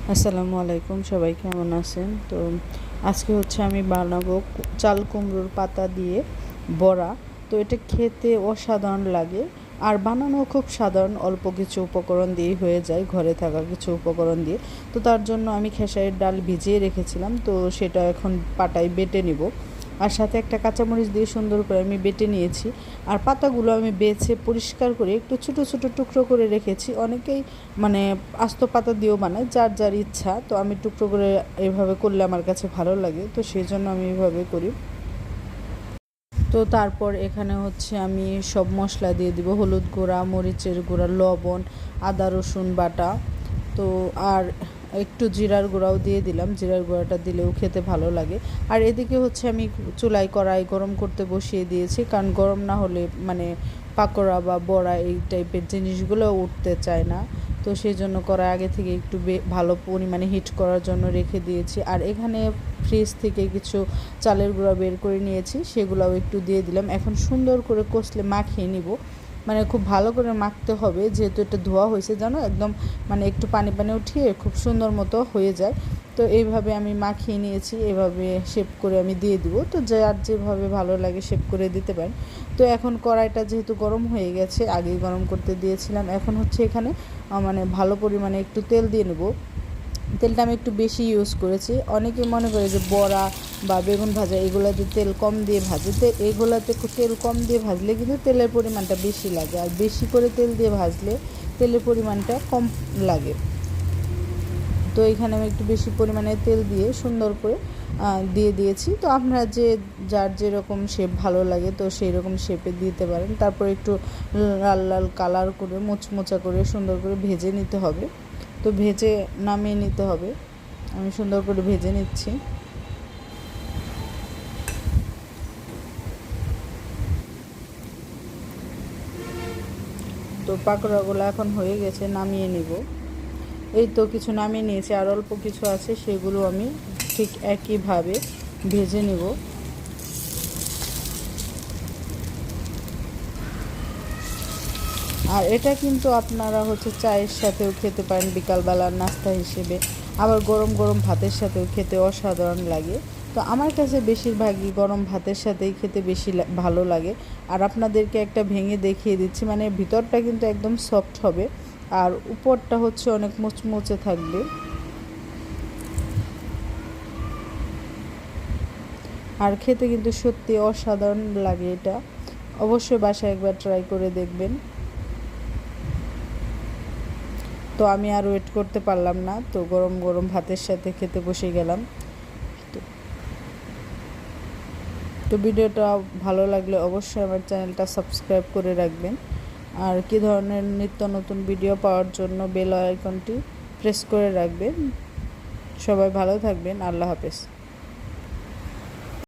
আসসালামু আলাইকুম, সবাই কেমন আছেন? তো আজকে হচ্ছে আমি বানাবো চাল কুমড়োর পাতা দিয়ে বড়া। তো এটা খেতে অসাধারণ লাগে আর বানানো খুব সাধারণ, অল্প কিছু উপকরণ দিয়েই হয়ে যায়, ঘরে থাকা কিছু উপকরণ দিয়ে। তো তার জন্য আমি খেসারির ডাল ভিজিয়ে রেখেছিলাম, তো সেটা এখন পাটায় বেটে নিব। আর সাথে একটা কাঁচামরিচ দিয়ে সুন্দর করে আমি বেটে নিয়েছি। আর পাতাগুলো আমি বেছে পরিষ্কার করে একটু ছোটো ছোটো টুকরো করে রেখেছি। অনেকেই মানে আস্ত পাতা দিয়েও বানায়, যার যার ইচ্ছা। তো আমি টুকরো করে এভাবে করলে আমার কাছে ভালো লাগে, তো সেই জন্য আমি এভাবে করি। তো তারপর এখানে হচ্ছে আমি সব মশলা দিয়ে দিব: হলুদ গুঁড়া, মরিচের গুঁড়া, লবণ, আদা রসুন বাটা। তো আর একটু জিরার গুঁড়াও দিয়ে দিলাম, জিরার গুঁড়াটা দিলেও খেতে ভালো লাগে। আর এদিকে হচ্ছে আমি চুলায় কড়াই গরম করতে বসিয়ে দিয়েছি, কারণ গরম না হলে মানে পাকোড়া বা বড়া এই টাইপের জিনিসগুলো উঠতে চায় না। তো সেই জন্য কড়াই আগে থেকে একটু ভালো পরিমাণে হিট করার জন্য রেখে দিয়েছি। আর এখানে ফ্রিজ থেকে কিছু চালের গুঁড়া বের করে নিয়েছি, সেগুলোও একটু দিয়ে দিলাম। এখন সুন্দর করে কষলে মাখিয়ে নিব, মানে খুব ভালো করে মাখতে হবে, যেহেতু এটা ধোয়া হয়েছে জানো, একদম মানে একটু পানি পানি উঠিয়ে খুব সুন্দর মতো হয়ে যায়। তো এইভাবে আমি মাখিয়ে নিয়েছি, এভাবে শেপ করে আমি দিয়ে দিব। তো যার যেভাবে ভালো লাগে শেপ করে দিতে পারেন। তো এখন কড়াইটা যেহেতু গরম হয়ে গেছে, আগেই গরম করতে দিয়েছিলাম, এখন হচ্ছে এখানে মানে ভালো পরিমাণে একটু তেল দিয়ে নেব। তেলটা আমি একটু বেশি ইউজ করেছি। অনেকে মনে করে যে বড়া বা বেগুন ভাজা এগুলোতে তেল কম দিয়ে ভাজে, তো এগুলোতে তেল কম দিয়ে ভাজলে কিন্তু তেলের পরিমাণটা বেশি লাগে, আর বেশি করে তেল দিয়ে ভাজলে তেলের পরিমাণটা কম লাগে। তো এখানে আমি একটু বেশি পরিমাণে তেল দিয়ে সুন্দর করে দিয়ে দিয়েছি। তো আপনারা যার যেরকম শেপ ভালো লাগে তো সেই রকম শেপে দিতে পারেন। তারপর একটু লাল লাল কালার করে মোচমোচা করে সুন্দর করে ভেজে নিতে হবে। তো ভেজে নামিয়ে নিতে হবে, আমি সুন্দর করে ভেজে নিচ্ছি। তো পাকোড়াগুলো এখন হয়ে গেছে, নামিয়ে নিব। এই তো কিছু নামিয়ে নিয়েছি, আর অল্প কিছু আছে, সেগুলো আমি ঠিক একইভাবে ভেজে নিব। আর এটা কিন্তু আপনারা হচ্ছে চায়ের সাথেও খেতে পারেন বিকালবেলার নাস্তা হিসেবে, আবার গরম গরম ভাতের সাথেও খেতে অসাধারণ লাগে। তো আমার কাছে বেশিরভাগই গরম ভাতের সাথেই খেতে বেশি ভালো লাগে। আর আপনাদেরকে একটা ভেঙে দেখিয়ে দিচ্ছি, মানে ভিতরটা কিন্তু একদম সফট হবে আর উপরটা হচ্ছে অনেক মুচমুচে থাকবে। আর খেতে কিন্তু সত্যি অসাধারণ লাগে এটা। অবশ্যই বাসায় একবার ট্রাই করে দেখবেন। তো আমি আর ওয়েট করতে পারলাম না, তো গরম গরম ভাতের সাথে খেতে বসে গেলাম। তো তো ভিডিওটা ভালো লাগলে অবশ্যই আমার চ্যানেলটা সাবস্ক্রাইব করে রাখবেন। আর কী ধরনের নিত্য নতুন ভিডিও পাওয়ার জন্য বেল আইকনটি প্রেস করে রাখবেন। সবাই ভালো থাকবেন। আল্লাহ হাফেজ।